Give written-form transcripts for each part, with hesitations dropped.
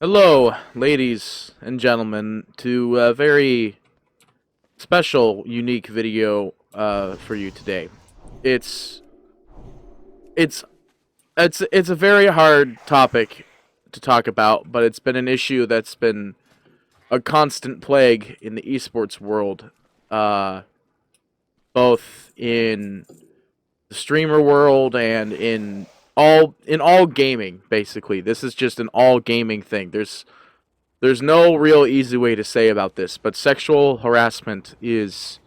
Hello, ladies and gentlemen, to a very special, unique video for you today. It's it's it's a very hard topic to talk about, but it's been an issue that's been a constant plague in the esports world, uh, both in the streamer world and in all gaming. Basically, this is just an all gaming thing. There's no real easy way to say about this, but sexual harassment is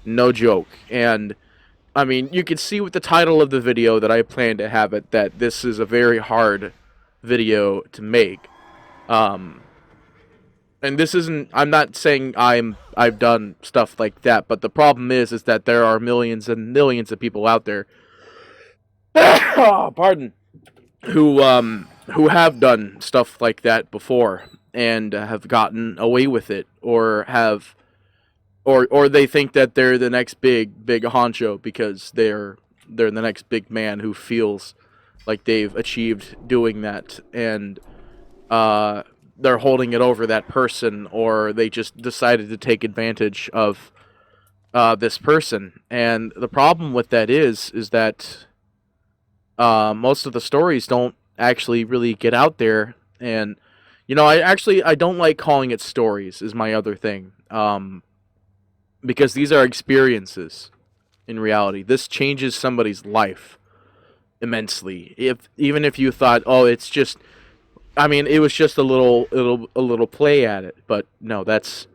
no joke. And I mean, you can see with the title of the video that I plan to have it that this is a very hard video to make. Um, and this isn't. I'm not saying I've done stuff like that, but the problem is that there are millions and millions of people out there. Pardon. Who have done stuff like that before and have gotten away with it, or have or they think that they're the next big honcho because they're the next big man who feels like they've achieved doing that, and uh they're holding it over that person, or they just decided to take advantage of this person. And the problem with that is that most of the stories don't actually really get out there. And I don't like calling it stories. Is my other thing, because these are experiences. In reality, this changes somebody's life immensely. If even if you thought, oh, it's just, I mean, it was just a little play at it, but no, that's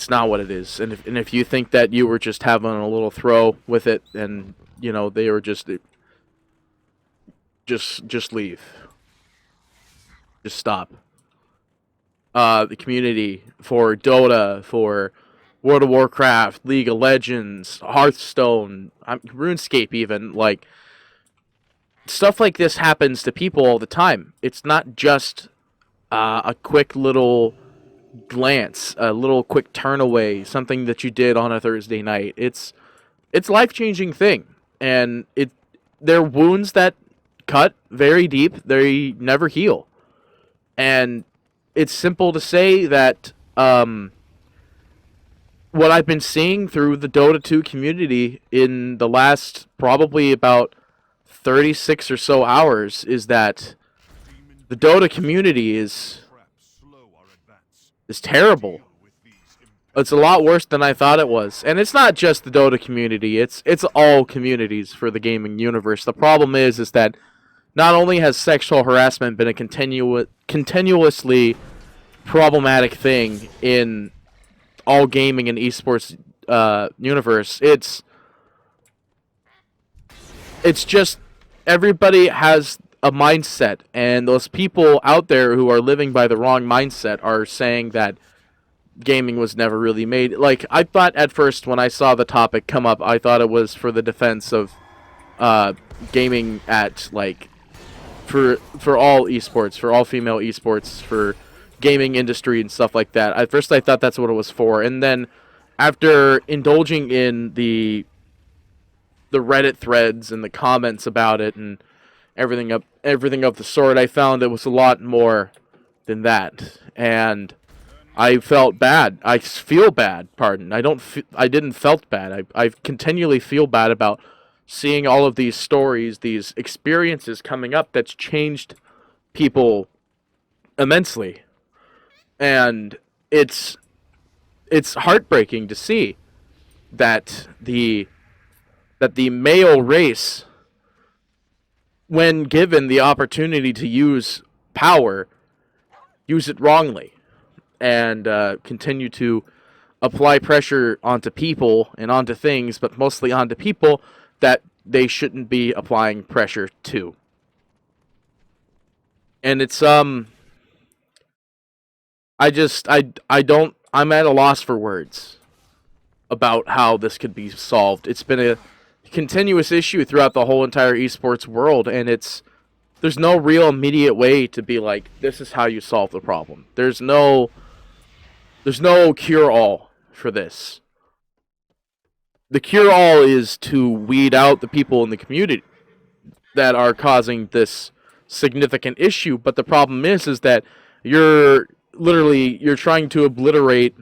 not what it is. And if you think that you were just having a little throw with it, and they were just leave. Just stop. The community for Dota, for World of Warcraft, League of Legends, Hearthstone, RuneScape, even, like, stuff like this happens to people all the time. It's not just a quick little glance, a little quick turn away, something that you did on a Thursday night. It's life-changing thing, and they're wounds that cut very deep. They never heal. And it's simple to say that what I've been seeing through the Dota 2 community in the last probably about 36 or so hours is that the Dota community is terrible. It's a lot worse than I thought it was. And it's not just the Dota community. It's all communities for the gaming universe. The problem is that not only has sexual harassment been a continuously problematic thing in all gaming and esports universe, it's just everybody has a mindset, and those people out there who are living by the wrong mindset are saying that gaming was never really made. Like, I thought at first when I saw the topic come up, I thought it was for the defense of gaming at, like, for all esports, for all female esports, for gaming industry and stuff like that. At first I thought that's what it was for, and then after indulging in the Reddit threads and the comments about it and everything of the sort, I found it was a lot more than that. And I felt bad. I feel bad. Pardon. I didn't felt bad. I continually feel bad about seeing all of these stories, these experiences coming up that's changed people immensely. And it's heartbreaking to see that the male race, when given the opportunity to use power, use it wrongly, and continue to apply pressure onto people and onto things, but mostly onto people that they shouldn't be applying pressure to. And it's I don't I'm at a loss for words about how this could be solved. It's been a continuous issue throughout the whole entire esports world, and there's no real immediate way to be like, this is how you solve the problem. There's no cure all for this. The cure all is to weed out the people in the community that are causing this significant issue. But the problem is that You're trying to obliterate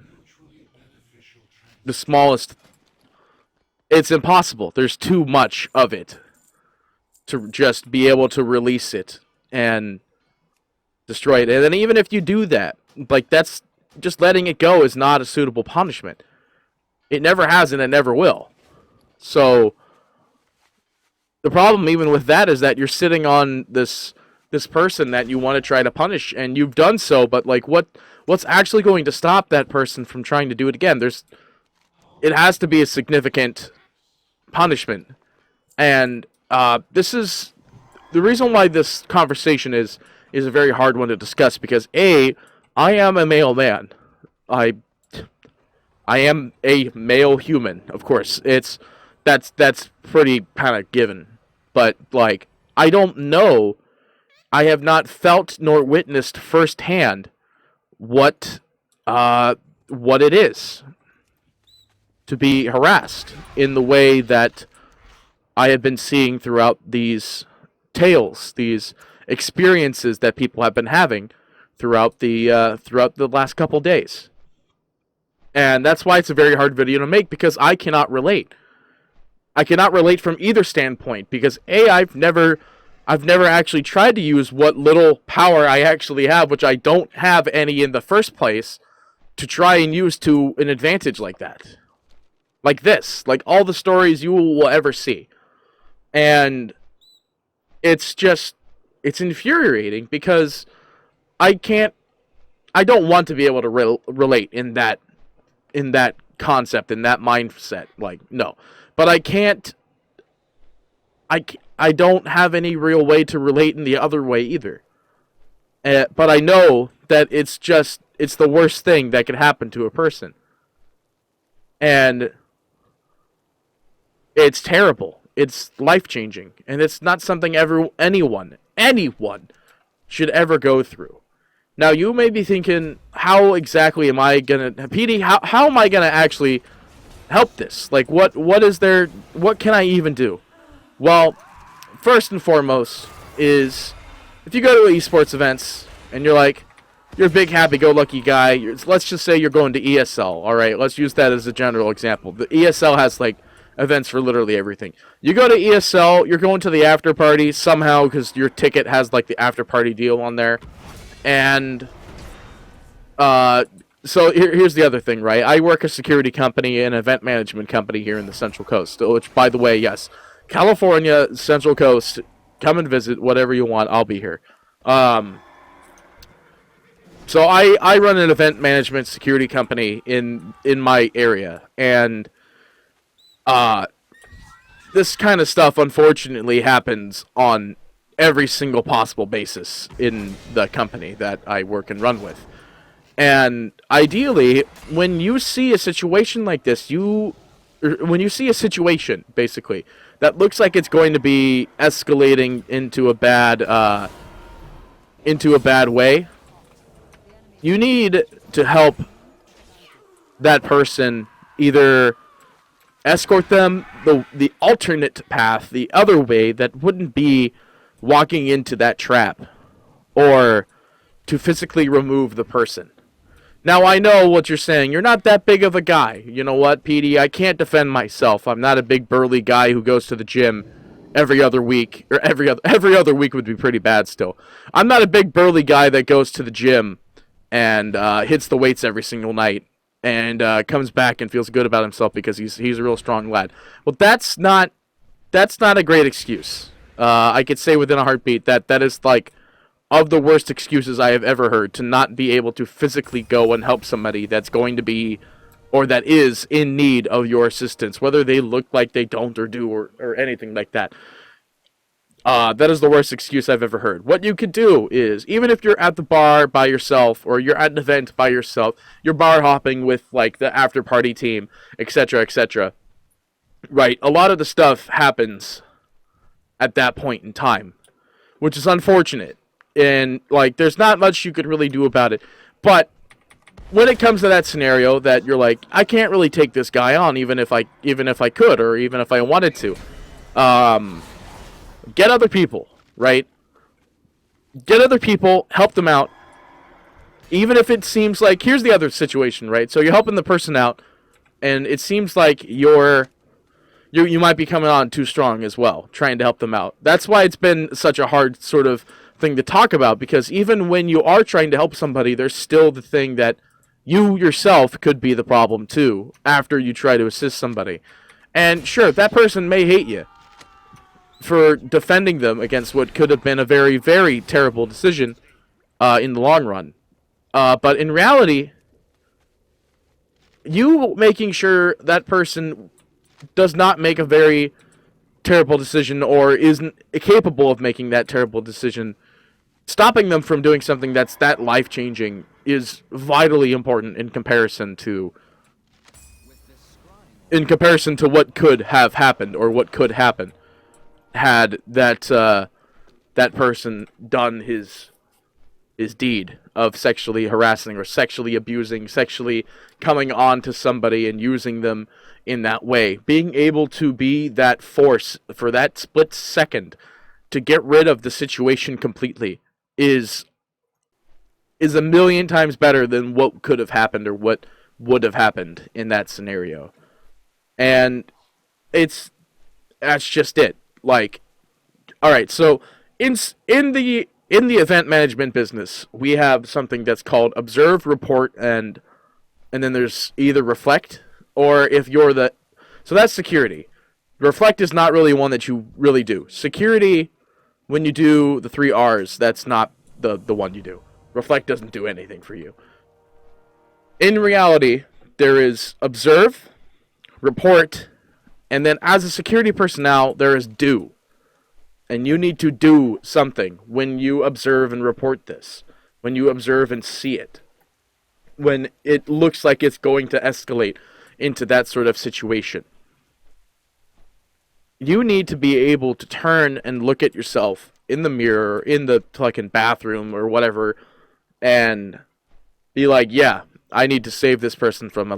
the smallest. It's impossible. There's too much of it to just be able to release it and destroy it. And then even if you do that, like, that's just letting it go is not a suitable punishment. It never has and it never will. So the problem even with that is that you're sitting on this person that you want to try to punish, and you've done so, but like what's actually going to stop that person from trying to do it again? It has to be a significant punishment. And this is the reason why this conversation is a very hard one to discuss, because I am a male man. I am a male human, of course. That's pretty kind of given. But like, I don't know. I have not felt nor witnessed firsthand what it is to be harassed in the way that I have been seeing throughout these tales, these experiences that people have been having throughout the last couple days. And that's why it's a very hard video to make, because I cannot relate. I cannot relate from either standpoint, because I've never actually tried to use what little power I actually have, which I don't have any in the first place, to try and use to an advantage like that. Like this. Like all the stories you will ever see. And it's infuriating, because I don't want to be able to relate in that concept, in that mindset. Like, no. But I don't have any real way to relate in the other way either. But I know that it's the worst thing that could happen to a person. And it's terrible. It's life-changing. And it's not something anyone should ever go through. Now, you may be thinking, how exactly am I going to... PD, how am I going to actually help this? Like, what can I even do? Well, first and foremost is, if you go to eSports events and you're a big happy-go-lucky guy, let's just say you're going to ESL, all right? Let's use that as a general example. The ESL has, like, events for literally everything. You go to ESL, you're going to the after party somehow because your ticket has, like, the after party deal on there. And so here's the other thing, right? I work a security company, an event management company here in the Central Coast, which, by the way, yes, California, Central Coast, come and visit, whatever you want, I'll be here. So I run an event management security company in my area, and this kind of stuff, unfortunately, happens on every single possible basis in the company that I work and run with. And ideally, when you see a situation like this, when you see a situation, basically, that looks like it's going to be escalating into a bad way, you need to help that person, either escort them the alternate path, the other way that wouldn't be walking into that trap, or to physically remove the person. Now, I know what you're saying. You're not that big of a guy. You know what, PD? I can't defend myself. I'm not a big burly guy who goes to the gym every other week. Or every other week would be pretty bad still. I'm not a big burly guy that goes to the gym and hits the weights every single night and comes back and feels good about himself because he's a real strong lad. Well, that's not a great excuse. I could say within a heartbeat that is like of the worst excuses I have ever heard, to not be able to physically go and help somebody that's going to be, or that is in need of your assistance, whether they look like they don't or do or anything like that. That is the worst excuse I've ever heard. What you could do is, even if you're at the bar by yourself, or you're at an event by yourself, you're bar hopping with like the after party team, etc., etc. Right? A lot of the stuff happens at that point in time, which is unfortunate. And like, there's not much you could really do about it. But when it comes to that scenario that you're like, I can't really take this guy on, even if I could, or even if I wanted to, get other people, right? Get other people, help them out, even if it seems like, here's the other situation, right? So you're helping the person out, and it seems like you might be coming on too strong as well, trying to help them out. That's why it's been such a hard sort of thing to talk about, because even when you are trying to help somebody, there's still the thing that you yourself could be the problem too after you try to assist somebody. And sure, that person may hate you for defending them against what could have been a very, very terrible decision in the long run. But in reality, you making sure that person does not make a very terrible decision or isn't capable of making that terrible decision, stopping them from doing something that's that life-changing is vitally important in comparison to what could have happened or what could happen had that person done his deed of sexually harassing or sexually abusing, sexually coming on to somebody and using them in that way. Being able to be that force for that split second to get rid of the situation completely is a million times better than what could have happened or what would have happened in that scenario. And that's just it. Like, all right, so in the event management business, we have something that's called observe, report, and then there's either reflect, or if you're so that's security. Reflect is not really one that you really do. Security, when you do the 3 R's, that's not the one you do. Reflect doesn't do anything for you. In reality, there is observe, report, and then as a security personnel, there is do. And you need to do something when you observe and report this. When you observe and see it. When it looks like it's going to escalate into that sort of situation. You need to be able to turn and look at yourself in the mirror, in the fucking bathroom or whatever, and be like, yeah, I need to save this person from a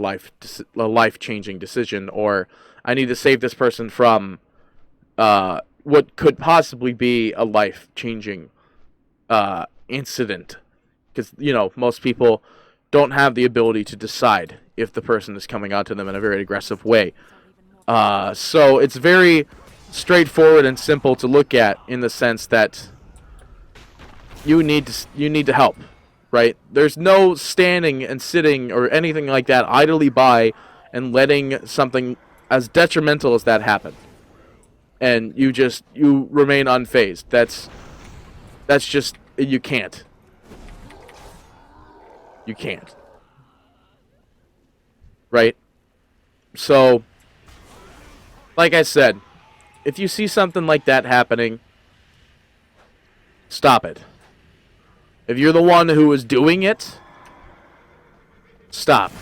life-changing decision, or I need to save this person from what could possibly be a life-changing incident. Because, most people don't have the ability to decide if the person is coming onto them in a very aggressive way. So it's very straightforward and simple to look at, in the sense that you need to help, right? There's no standing and sitting or anything like that idly by and letting something as detrimental as that happen, and you remain unfazed. That's just, you can't. You can't. Right? So, like I said, if you see something like that happening, stop it. If you're the one who is doing it, stop.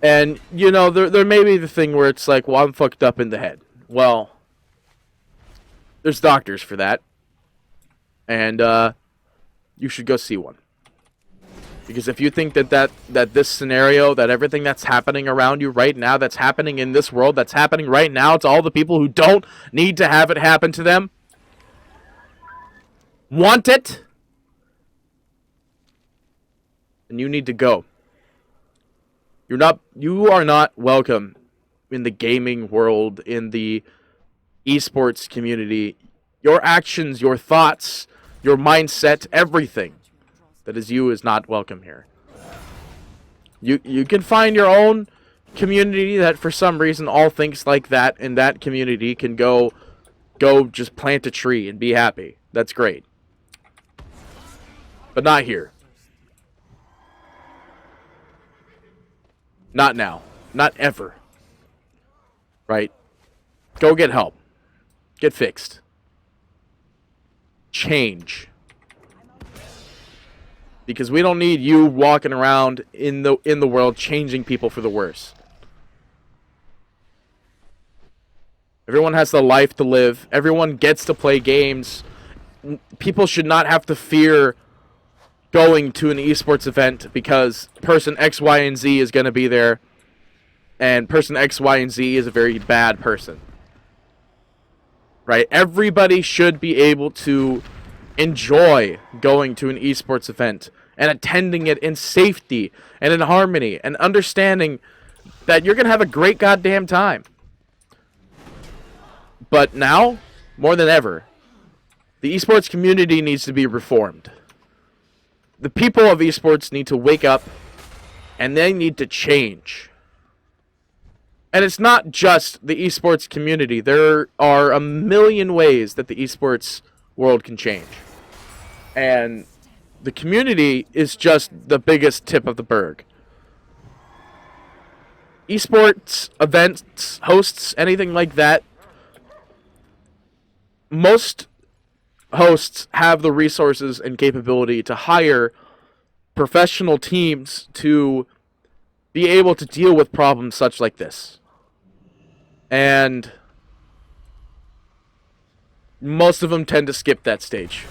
And, there may be the thing where it's like, well, I'm fucked up in the head. Well, there's doctors for that. And, you should go see one. Because if you think that this scenario, that everything that's happening around you right now, that's happening in this world, that's happening right now to all the people who don't need to have it happen to them, want it, and you need to go. You are not welcome in the gaming world, in the eSports community. Your actions, your thoughts, your mindset, everything that is you is not welcome here. You can find your own community that for some reason all thinks like that, and that community can go just plant a tree and be happy. That's great. But not here. Not now. Not ever. Right? Go get help. Get fixed. Change. Because we don't need you walking around in the world changing people for the worse. Everyone has the life to live. Everyone gets to play games. People should not have to fear going to an esports event because person X, Y, and Z is going to be there. And person X, Y, and Z is a very bad person. Right? Everybody should be able to enjoy going to an esports event and attending it in safety and in harmony and understanding that you're going to have a great goddamn time. But now, more than ever, the esports community needs to be reformed. The people of esports need to wake up, and they need to change. And it's not just the esports community. There are a million ways that the esports world can change. And the community is just the biggest tip of the berg. Esports, events, hosts, anything like that, most hosts have the resources and capability to hire professional teams to be able to deal with problems such like this. And most of them tend to skip that stage.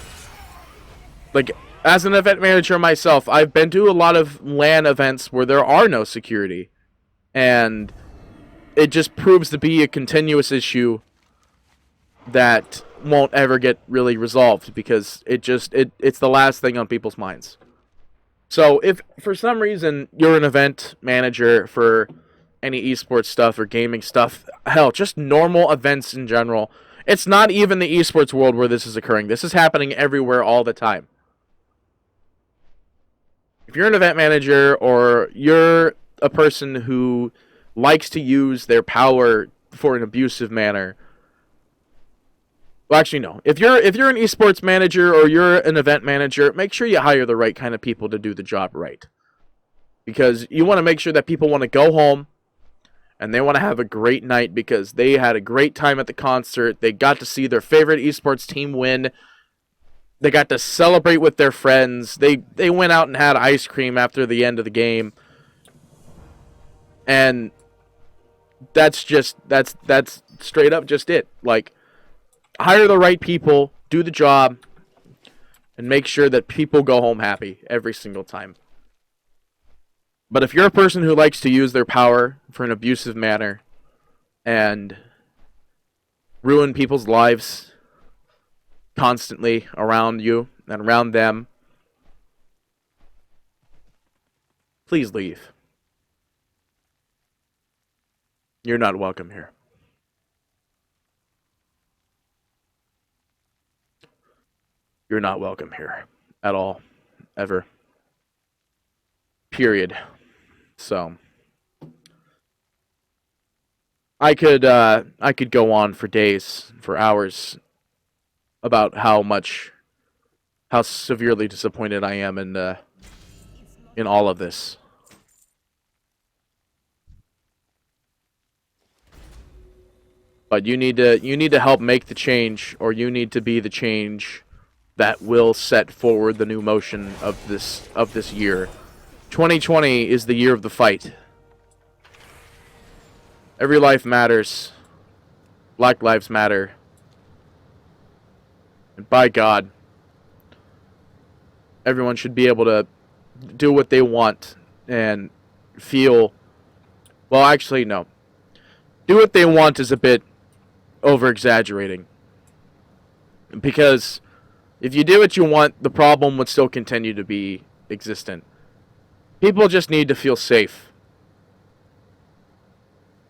Like, as an event manager myself, I've been to a lot of LAN events where there are no security. And it just proves to be a continuous issue that won't ever get really resolved because it's the last thing on people's minds. So if for some reason you're an event manager for any esports stuff or gaming stuff, hell, just normal events in general, it's not even the esports world where this is occurring. This is happening everywhere all the time. If you're an event manager or you're a person who likes to use their power for an abusive manner, well, actually, no. If you're an esports manager or you're an event manager, make sure you hire the right kind of people to do the job right. Because you want to make sure that people want to go home and they want to have a great night because they had a great time at the concert. They got to see their favorite esports team win. They got to celebrate with their friends. They went out and had ice cream after the end of the game. And that's straight up just it. Like, hire the right people, do the job, and make sure that people go home happy every single time. But if you're a person who likes to use their power for an abusive manner and ruin people's lives constantly around you and around them, please leave. You're not welcome here. You're not welcome here at all, ever. Period. So I could go on for days, for hours, about how severely disappointed I am in all of this. But you need to help make the change, or you need to be the change that will set forward the new motion of this year. 2020 is the year of the fight. Every life matters. Black lives matter. And by God, everyone should be able to do what they want and feel... Well, actually, no. Do what they want is a bit over-exaggerating. Because if you do what you want, the problem would still continue to be existent. People just need to feel safe.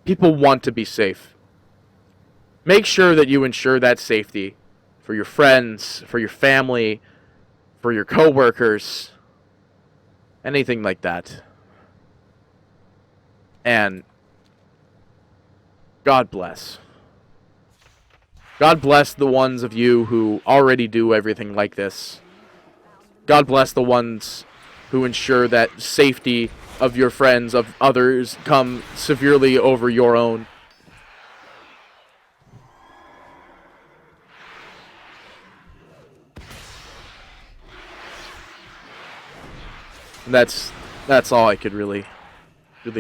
People want to be safe. Make sure that you ensure that safety for your friends, for your family, for your coworkers, anything like that. And God bless. God bless the ones of you who already do everything like this. God bless the ones who ensure that safety of your friends, of others, come severely over your own. And that's all I could really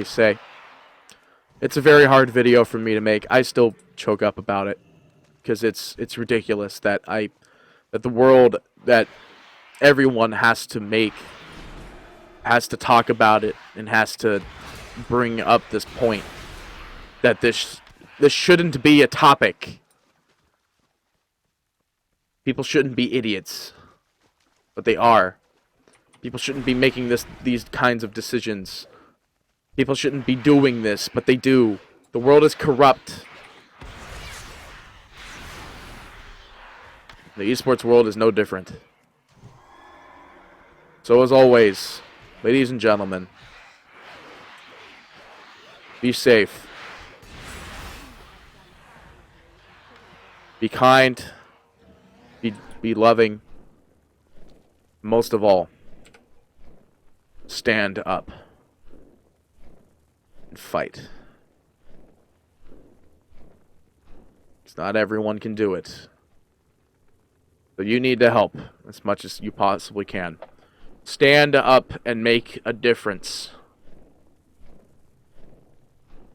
say. It's a very hard video for me to make. I still choke up about it because it's ridiculous that the world, that everyone has to talk about it and has to bring up this point that this shouldn't be a topic. People shouldn't be idiots. but they are. People shouldn't be making these kinds of decisions. People shouldn't be doing this, but they do. The world is corrupt. The esports world is no different. So as always, ladies and gentlemen, be safe. Be kind. Be loving. Most of all, stand up and fight. It's not everyone can do it. So you need to help as much as you possibly can. Stand up and make a difference.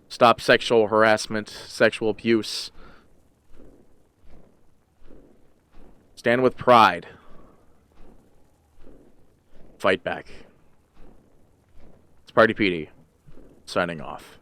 Stop sexual harassment, sexual abuse. Stand with pride. Fight back. It's PartyPete, signing off.